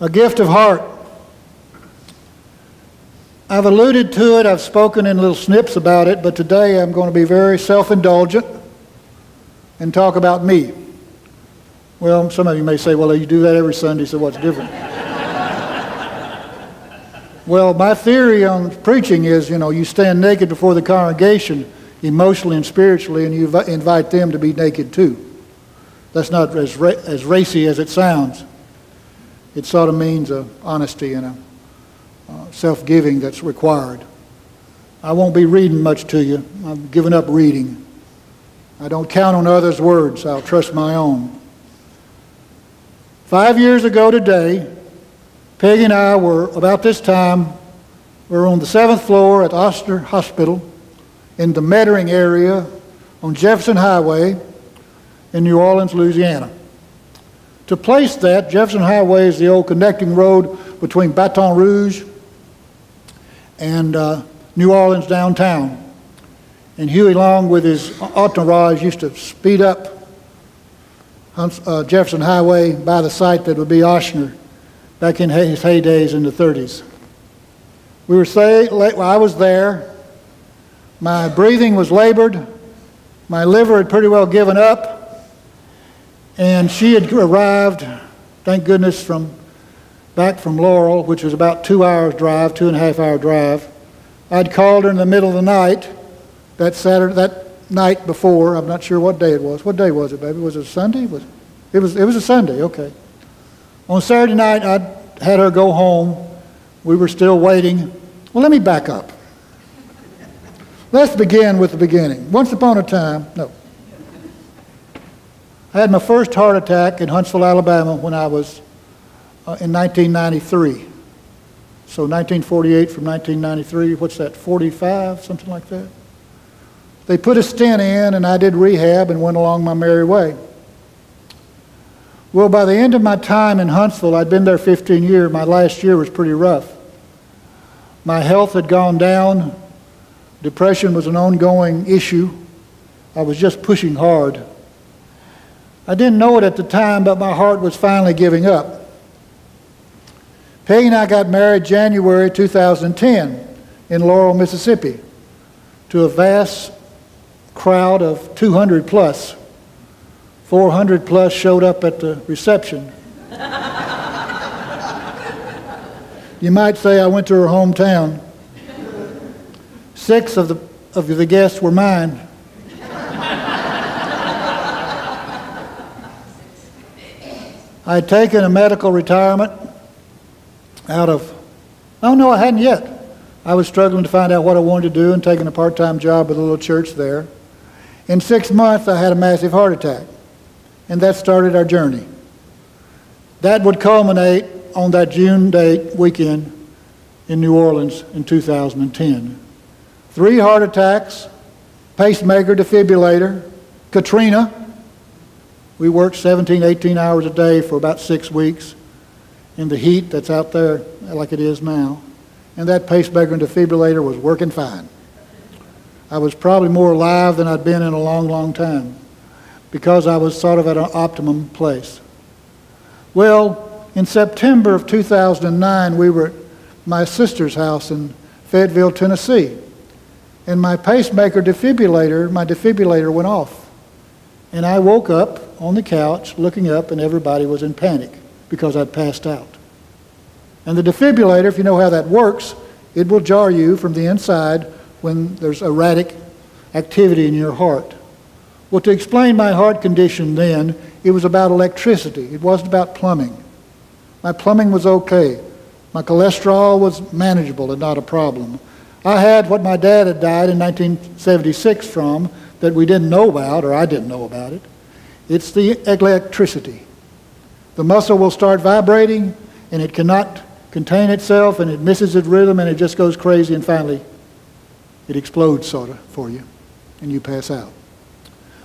A gift of heart. I've alluded to it, I've spoken in little snips about it, but today I'm going to be very self-indulgent and talk about me. Well, some of you may say, well, you do that every Sunday, so what's different? Well, my theory on preaching is, you stand naked before the congregation, emotionally and spiritually, and you invite them to be naked too. That's not as racy as it sounds. It sort of means honesty and a self-giving that's required. I won't be reading much to you. I've given up reading. I don't count on others' words. I'll trust my own. 5 years ago today, Peggy and I were, about this time, we were on the 7th floor at Oster Hospital in the Mettering area on Jefferson Highway in New Orleans, Louisiana. To place that, Jefferson Highway is the old connecting road between Baton Rouge and New Orleans downtown. And Huey Long, with his entourage, used to speed up Jefferson Highway by the site that would be Ochsner back in his heydays in the 30s. I was there. My breathing was labored. My liver had pretty well given up. And she had arrived, thank goodness, back from Laurel, which was about 2 hours drive, 2.5 hour drive. I'd called her in the middle of the night, that night before. I'm not sure what day it was. What day was it, baby? Was it a Sunday? It was a Sunday, okay. On Saturday night, I had her go home. We were still waiting. Well, let me back up. Let's begin with the beginning. Once upon a time, I had my first heart attack in Huntsville, Alabama when I was in 1993. So 1948 from 1993, what's that, 45, something like that? They put a stent in and I did rehab and went along my merry way. Well, by the end of my time in Huntsville, I'd been there 15 years, my last year was pretty rough. My health had gone down. Depression was an ongoing issue. I was just pushing hard. I didn't know it at the time, but my heart was finally giving up. Peggy and I got married January 2010 in Laurel, Mississippi, to a vast crowd of 200 plus. 400 plus showed up at the reception. You might say I went to her hometown. 6 of the guests were mine. I had taken a medical retirement no, I hadn't yet. I was struggling to find out what I wanted to do and taking a part-time job with a little church there. In 6 months, I had a massive heart attack, and that started our journey. That would culminate on that June date weekend in New Orleans in 2010. 3 heart attacks, pacemaker, defibrillator, Katrina. We worked 17, 18 hours a day for about 6 weeks in the heat that's out there like it is now. And that pacemaker and defibrillator was working fine. I was probably more alive than I'd been in a long, long time because I was sort of at an optimum place. Well, in September of 2009, we were at my sister's house in Fayetteville, Tennessee. And my pacemaker defibrillator, my defibrillator went off. And I woke up on the couch looking up and everybody was in panic because I'd passed out. And the defibrillator, if you know how that works, it will jar you from the inside when there's erratic activity in your heart. Well, to explain my heart condition then, it was about electricity. It wasn't about plumbing. My plumbing was okay. My cholesterol was manageable and not a problem. I had what my dad had died in 1976 from that we didn't know about, or I didn't know about it. It's the electricity. The muscle will start vibrating and it cannot contain itself and it misses its rhythm and it just goes crazy and finally it explodes sort of for you and you pass out.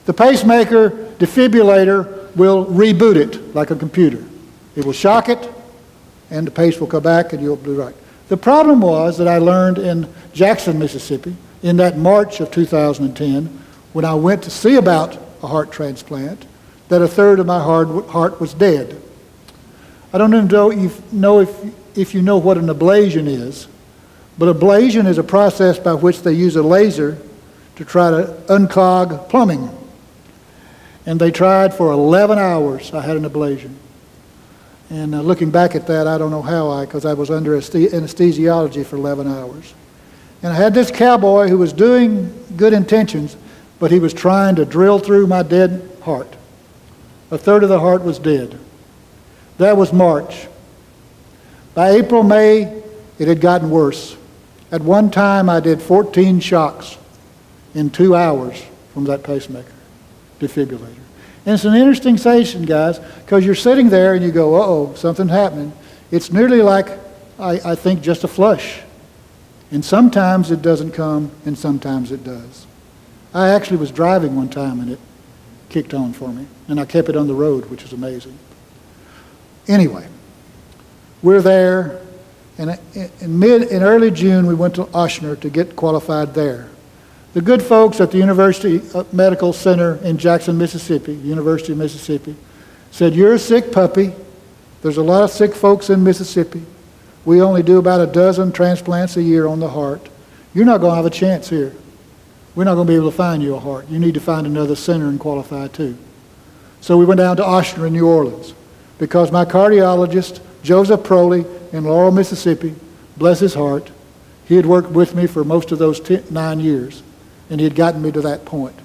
The pacemaker defibrillator will reboot it like a computer. It will shock it and the pace will come back and you'll be right. The problem was that I learned in Jackson, Mississippi, in that March of 2010, when I went to see about a heart transplant, that a third of my heart was dead. I don't know if you know what an ablation is, but ablation is a process by which they use a laser to try to unclog plumbing. And they tried for 11 hours. I had an ablation. And looking back at that, I don't know how because I was under anesthesiology for 11 hours. And I had this cowboy who was doing good intentions, but he was trying to drill through my dead heart. A third of the heart was dead. That was March. By April, May, it had gotten worse. At one time, I did 14 shocks in 2 hours from that pacemaker defibrillator. And it's an interesting sensation, guys, because you're sitting there and you go, uh-oh, something's happening. It's nearly like, I think, just a flush. And sometimes it doesn't come, and sometimes it does. I actually was driving one time, and it kicked on for me. And I kept it on the road, which is amazing. Anyway, we're there, and in early June, we went to Ochsner to get qualified there. The good folks at the University Medical Center in Jackson, Mississippi, University of Mississippi, said, you're a sick puppy. There's a lot of sick folks in Mississippi. We only do about a dozen transplants a year on the heart. You're not going to have a chance here. We're not going to be able to find you a heart. You need to find another center and qualify too. So we went down to Ochsner in New Orleans because my cardiologist, Joseph Proley in Laurel, Mississippi, bless his heart, he had worked with me for most of those 9 years, and he had gotten me to that point.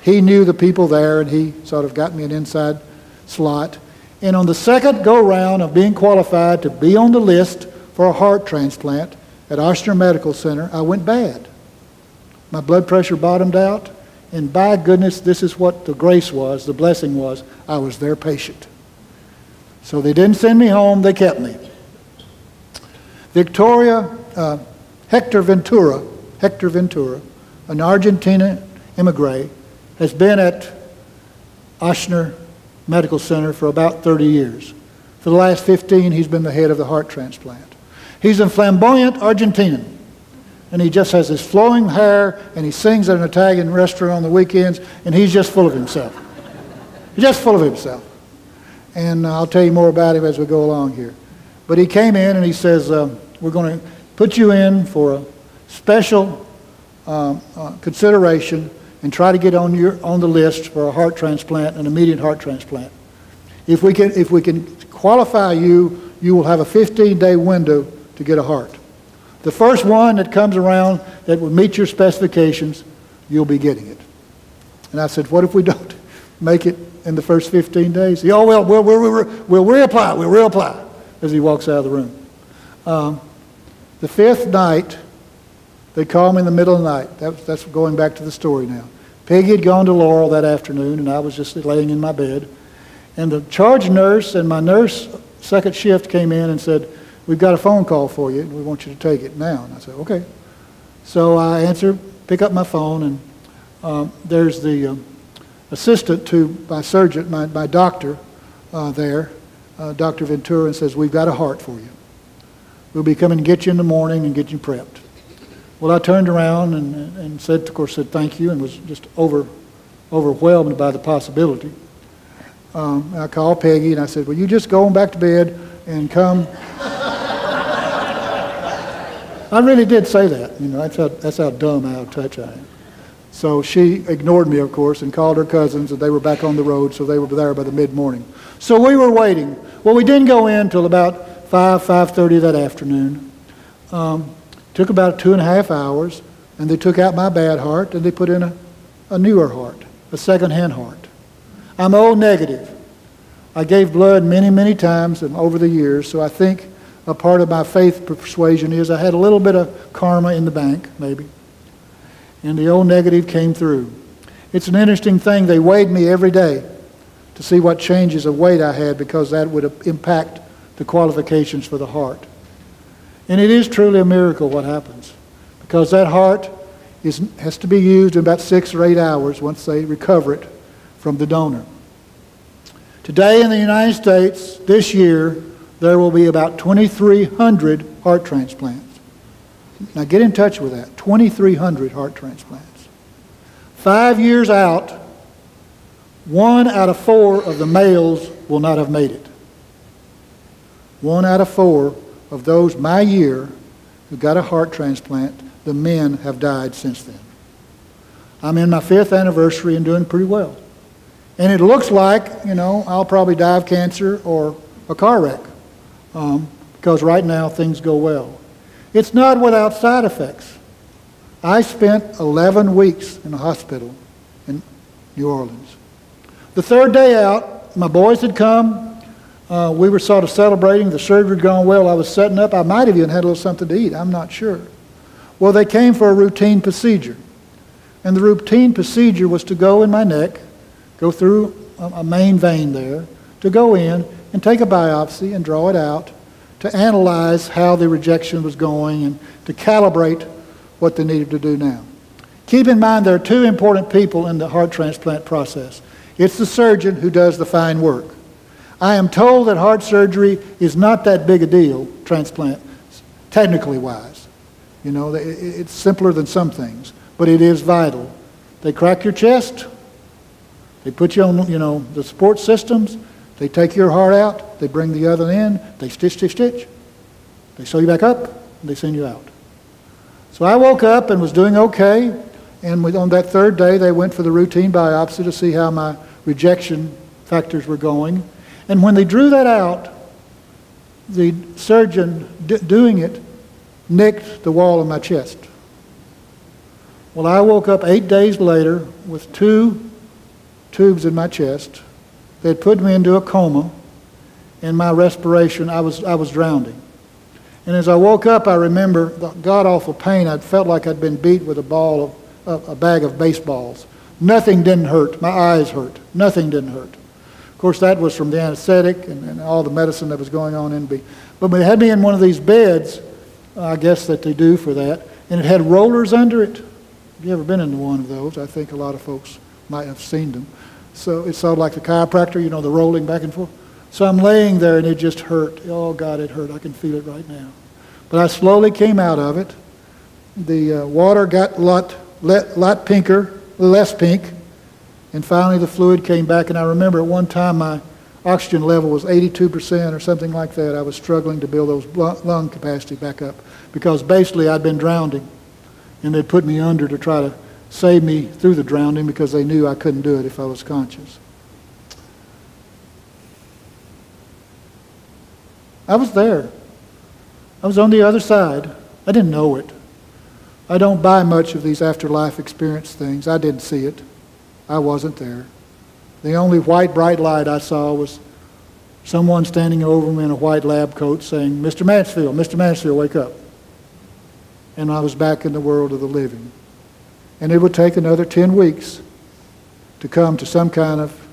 He knew the people there, and he sort of got me an inside slot. And on the second go-round of being qualified to be on the list for a heart transplant at Ochsner Medical Center, I went bad. My blood pressure bottomed out, and by goodness, this is what the grace was, the blessing was. I was their patient. So they didn't send me home, they kept me. Hector Ventura, an Argentina immigrant, has been at Ochsner Medical Center for about 30 years. For the last 15, he's been the head of the heart transplant. He's a flamboyant Argentinian, and he just has this flowing hair, and he sings at an Italian restaurant on the weekends, and he's just full of himself. He's just full of himself. And I'll tell you more about him as we go along here. But he came in and he says, we're going to put you in for a special consideration and try to get on the list for a heart transplant, an immediate heart transplant. If we can qualify you, you will have a 15-day window to get a heart. The first one that comes around that will meet your specifications, you'll be getting it. And I said, what if we don't make it in the first 15 days? He, oh, well, we'll reapply, as he walks out of the room. The fifth night, they called me in the middle of the night. That's going back to the story now. Peggy had gone to Laurel that afternoon, and I was just laying in my bed. And the charge nurse and my nurse, second shift, came in and said, we've got a phone call for you, and we want you to take it now. And I said, okay. So I pick up my phone, and there's the assistant to my surgeon, my doctor there, Dr. Ventura, and says, we've got a heart for you. We'll be coming to get you in the morning and get you prepped. Well, I turned around and said thank you, and was just overwhelmed by the possibility. I called Peggy, and I said, well, you just go on back to bed and come. I really did say that. You know, that's how dumb, out of touch I am. So she ignored me, of course, and called her cousins, and they were back on the road, so they were there by the mid-morning. So we were waiting. Well, we didn't go in until about 5:30 that afternoon. Took about 2.5 hours, and they took out my bad heart, and they put in a newer heart, a second-hand heart. I'm O negative. I gave blood many, many times over the years, so I think a part of my faith persuasion is I had a little bit of karma in the bank, maybe. And the O negative came through. It's an interesting thing. They weighed me every day to see what changes of weight I had, because that would impact the qualifications for the heart. And it is truly a miracle what happens, because that heart has to be used in about 6 or 8 hours once they recover it from the donor. Today in the United States, this year, there will be about 2,300 heart transplants. Now get in touch with that, 2,300 heart transplants. 5 years out, 1 out of 4 of the males will not have made it. 1 out of 4 of those my year who got a heart transplant, the men have died since then. I'm in my 5th anniversary and doing pretty well. And it looks like, I'll probably die of cancer or a car wreck because right now things go well. It's not without side effects. I spent 11 weeks in the hospital in New Orleans. The 3rd day out, my boys had come. We were sort of celebrating. The surgery had gone well. I was setting up. I might have even had a little something to eat. I'm not sure. Well, they came for a routine procedure. And the routine procedure was to go in my neck, go through a main vein there, to go in and take a biopsy and draw it out, to analyze how the rejection was going and to calibrate what they needed to do now. Keep in mind there are 2 important people in the heart transplant process. It's the surgeon who does the fine work. I am told that heart surgery is not that big a deal, transplant, technically wise. It's simpler than some things, but it is vital. They crack your chest, they put you on, the support systems, they take your heart out, they bring the other in, they stitch. They sew you back up, and they send you out. So I woke up and was doing okay, and on that 3rd day they went for the routine biopsy to see how my rejection factors were going. And when they drew that out, the surgeon doing it nicked the wall of my chest. Well, I woke up 8 days later with 2 tubes in my chest. They had put me into a coma, and my respiration, I was drowning. And as I woke up, I remember the god-awful pain. I felt like I'd been beat with a bag of baseballs. Nothing didn't hurt. My eyes hurt. Nothing didn't hurt. Of course, that was from the anesthetic and all the medicine that was going on in me. But they had me in one of these beds, I guess that they do for that, and it had rollers under it. Have you ever been into one of those? I think a lot of folks might have seen them. So it's sort of like the chiropractor, the rolling back and forth. So I'm laying there and it just hurt. Oh, God, it hurt. I can feel it right now. But I slowly came out of it. The water got a lot pinker, less pink, and finally the fluid came back. And I remember at one time my oxygen level was 82% or something like that. I was struggling to build those lung capacity back up because basically I'd been drowning, and they put me under to try to save me through the drowning because they knew I couldn't do it if I was conscious. I was there. I was on the other side. I didn't know it. I don't buy much of these afterlife experience things. I didn't see it. I wasn't there. The only white bright light I saw was someone standing over me in a white lab coat saying, Mr. Mansfield, wake up. And I was back in the world of the living. And it would take another 10 weeks to come to some kind of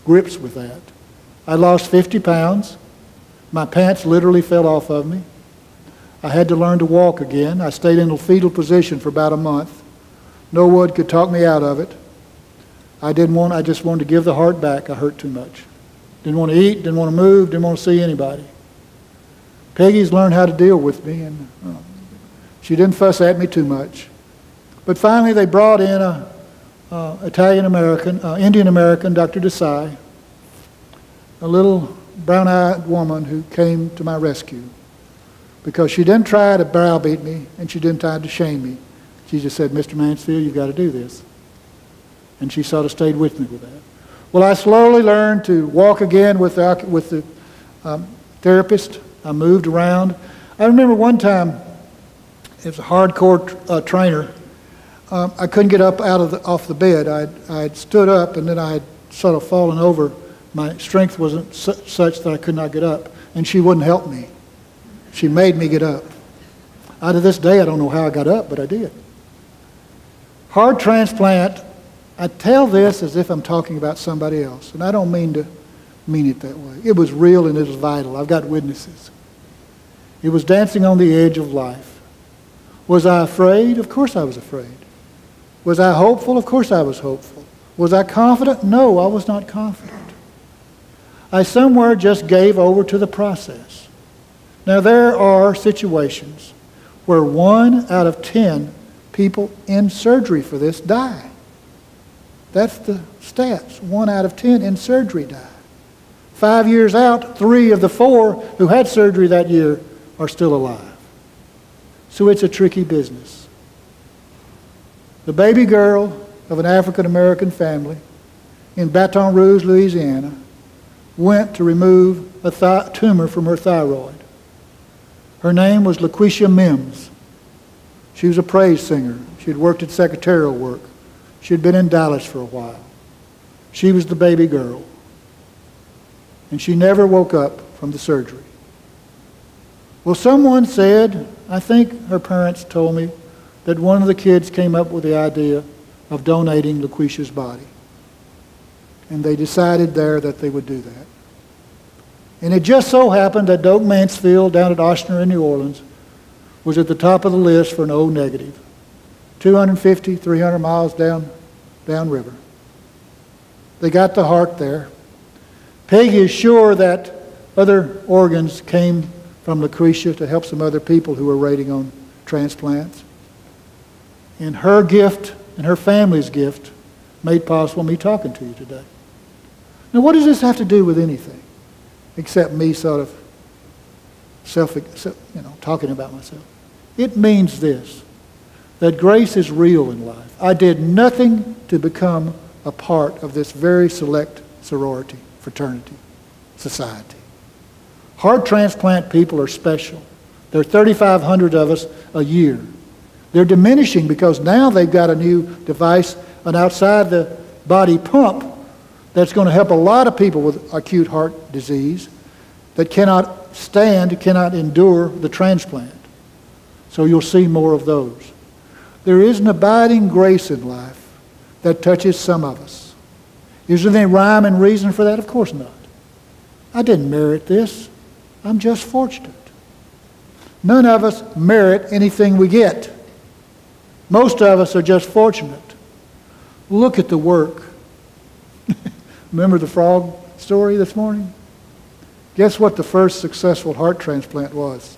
grips with that. I lost 50 pounds. My pants literally fell off of me. I had to learn to walk again. I stayed in a fetal position for about a month. No wood could talk me out of it. I just wanted to give the heart back. I hurt too much. Didn't want to eat, didn't want to move, didn't want to see anybody. Peggy's learned how to deal with me, and she didn't fuss at me too much. But finally they brought in a Indian-American, Dr. Desai, a little brown-eyed woman who came to my rescue because she didn't try to browbeat me and she didn't try to shame me. She just said, Mr. Mansfield, you've got to do this. And she sort of stayed with me with that. Well, I slowly learned to walk again with the therapist. I moved around. I remember one time, it was a hardcore trainer. I couldn't get up off the bed. I'd stood up and then I had sort of fallen over. My strength wasn't such that I could not get up, and she wouldn't help me. She made me get up. Out of this day, I don't know how I got up, but I did. Heart transplant, I tell this as if I'm talking about somebody else, and I don't mean it that way. It was real and it was vital. I've got witnesses. It was dancing on the edge of life. Was I afraid? Of course I was afraid. Was I hopeful? Of course I was hopeful. Was I confident? No, I was not confident. I somewhere just gave over to the process. Now there are situations where 1 out of 10 people in surgery for this die. That's the stats. 1 out of 10 in surgery die. 5 years out, 3 of the 4 who had surgery that year are still alive. So it's a tricky business. The baby girl of an African-American family in Baton Rouge, Louisiana, went to remove a tumor from her thyroid. Her name was LaQuisha Mims. She was a praise singer. She had worked at secretarial work. She had been in Dallas for a while. She was the baby girl. And she never woke up from the surgery. Well, someone said, I think her parents told me, that one of the kids came up with the idea of donating LaQuisha's body. And they decided there that they would do that. And it just so happened that Doak Mansfield down at Ochsner in New Orleans was at the top of the list for an O negative. 250, 300 miles downriver. They got the heart there. Peggy is sure that other organs came from LaQuisha to help some other people who were waiting on transplants. And her gift and her family's gift made possible me talking to you today. Now, what does this have to do with anything except me sort of talking about myself? It means this, that grace is real in life. I did nothing to become a part of this very select sorority, fraternity, society. Heart transplant people are special. There are 3,500 of us a year. They're diminishing because now they've got a new device, an outside-the-body pump that's going to help a lot of people with acute heart disease that cannot stand, cannot endure the transplant. So you'll see more of those. There is an abiding grace in life that touches some of us. Is there any rhyme and reason for that? Of course not. I didn't merit this. I'm just fortunate. None of us merit anything we get. Most of us are just fortunate. Look at the work. Remember the frog story this morning? Guess what the first successful heart transplant was?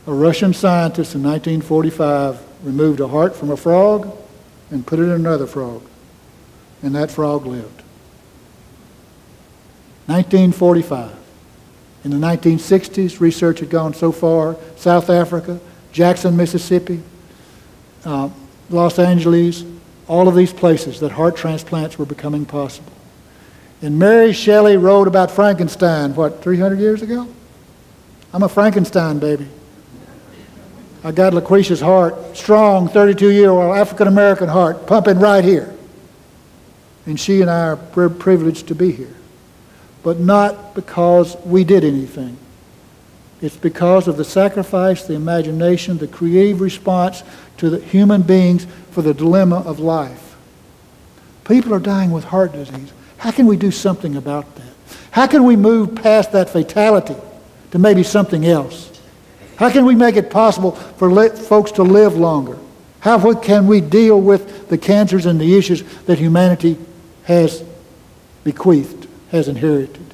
A Russian scientist in 1945 removed a heart from a frog and put it in another frog. And that frog lived. 1945. In the 1960s, research had gone so far. South Africa, Jackson, Mississippi, Los Angeles, all of these places that heart transplants were becoming possible. And Mary Shelley wrote about Frankenstein, 300 years ago? I'm a Frankenstein baby. I got LaQuisha's heart, strong, 32-year-old African-American heart, pumping right here. And she and I are privileged to be here. But not because we did anything. It's because of the sacrifice, the imagination, the creative response to the human beings for the dilemma of life. People are dying with heart disease. How can we do something about that? How can we move past that fatality to maybe something else? How can we make it possible for folks to live longer? How can we deal with the cancers and the issues that humanity has bequeathed, has inherited?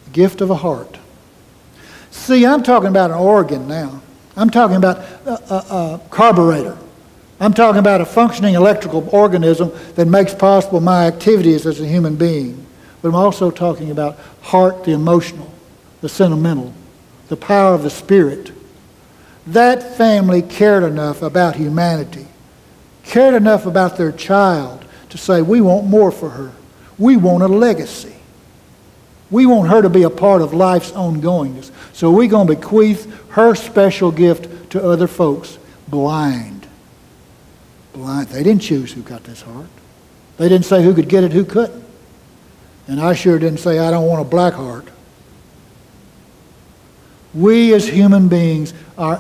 The gift of a heart. See, I'm talking about an organ now. I'm talking about a carburetor. I'm talking about a functioning electrical organism that makes possible my activities as a human being. But I'm also talking about heart, the emotional, the sentimental, the power of the spirit. That family cared enough about humanity, cared enough about their child to say, we want more for her. We want a legacy. We want her to be a part of life's ongoingness. So we're going to bequeath her special gift to other folks, blind. Blind. They didn't choose who got this heart. They didn't say who could get it, who couldn't. And I sure didn't say I don't want a black heart. We as human beings are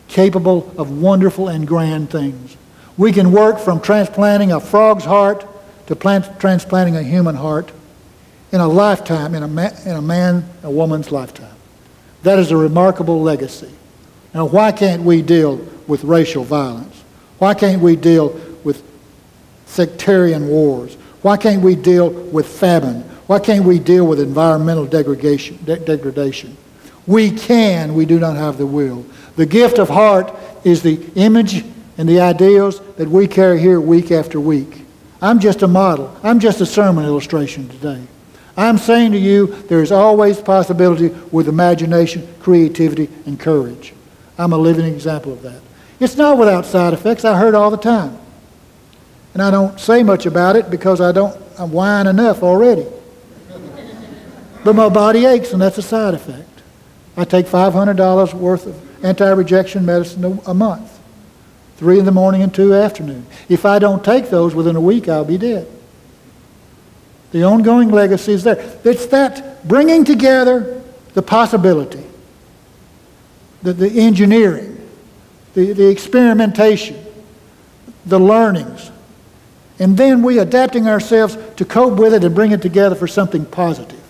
capable of wonderful and grand things. We can work from transplanting a frog's heart to transplanting a human heart in a lifetime, in a woman's lifetime. That is a remarkable legacy. Now, why can't we deal with racial violence? Why can't we deal with sectarian wars? Why can't we deal with famine? Why can't we deal with environmental degradation? We can, we do not have the will. The gift of heart is the image and the ideals that we carry here week after week. I'm just a model. I'm just a sermon illustration today. I'm saying to you, there is always possibility with imagination, creativity, and courage. I'm a living example of that. It's not without side effects. I heard all the time. And I don't say much about it because I'm whining enough already. But my body aches, and that's a side effect. I take $500 worth of anti-rejection medicine a month. 3 in the morning and 2 afternoon. If I don't take those within a week, I'll be dead. The ongoing legacy is there. It's that bringing together the possibility, the engineering, the experimentation, the learnings, and then we adapting ourselves to cope with it and bring it together for something positive.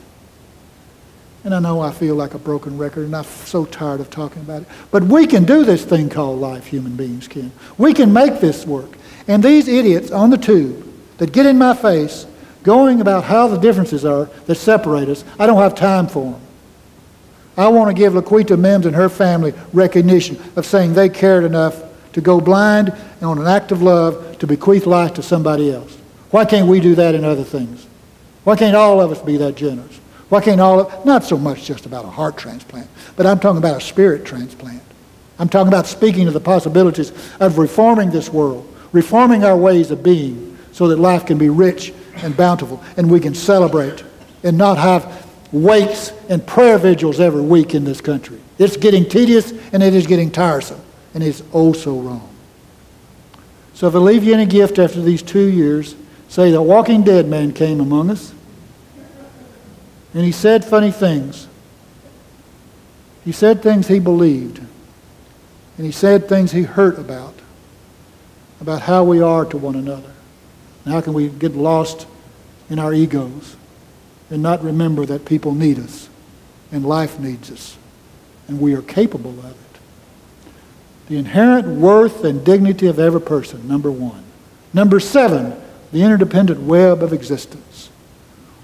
And I know I feel like a broken record, and I'm so tired of talking about it. But we can do this thing called life, human beings can. We can make this work. And these idiots on the tube that get in my face going about how the differences are that separate us, I don't have time for them. I want to give Laquita Mims and her family recognition of saying they cared enough to go blind and on an act of love to bequeath life to somebody else. Why can't we do that in other things? Why can't all of us be that generous? Why can't not so much just about a heart transplant, but I'm talking about a spirit transplant. I'm talking about speaking to the possibilities of reforming this world, reforming our ways of being so that life can be rich and bountiful and we can celebrate and not have wakes and prayer vigils every week in this country. It's getting tedious and it is getting tiresome, and it's oh so wrong. So if I leave you any gift after these 2 years, say the walking dead man came among us, and he said funny things. He said things he believed, and he said things he hurt about how we are to one another, and how can we get lost in our egos and not remember that people need us and life needs us and we are capable of it. The inherent worth and dignity of every person, number 1. Number 7, the interdependent web of existence.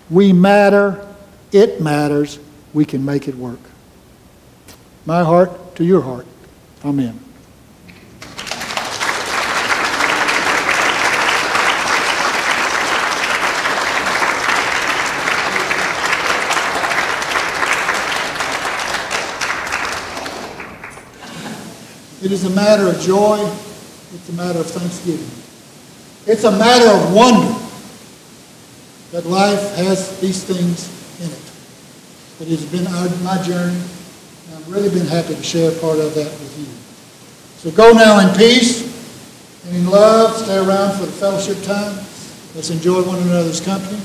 We matter, it matters, we can make it work. My heart to your heart. Amen. It is a matter of joy. It's a matter of thanksgiving. It's a matter of wonder that life has these things in it. But it has been my journey, and I've really been happy to share part of that with you. So go now in peace and in love. Stay around for the fellowship time. Let's enjoy one another's company.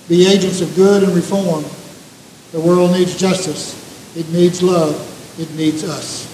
Be agents of good and reform. The world needs justice. It needs love. It needs us.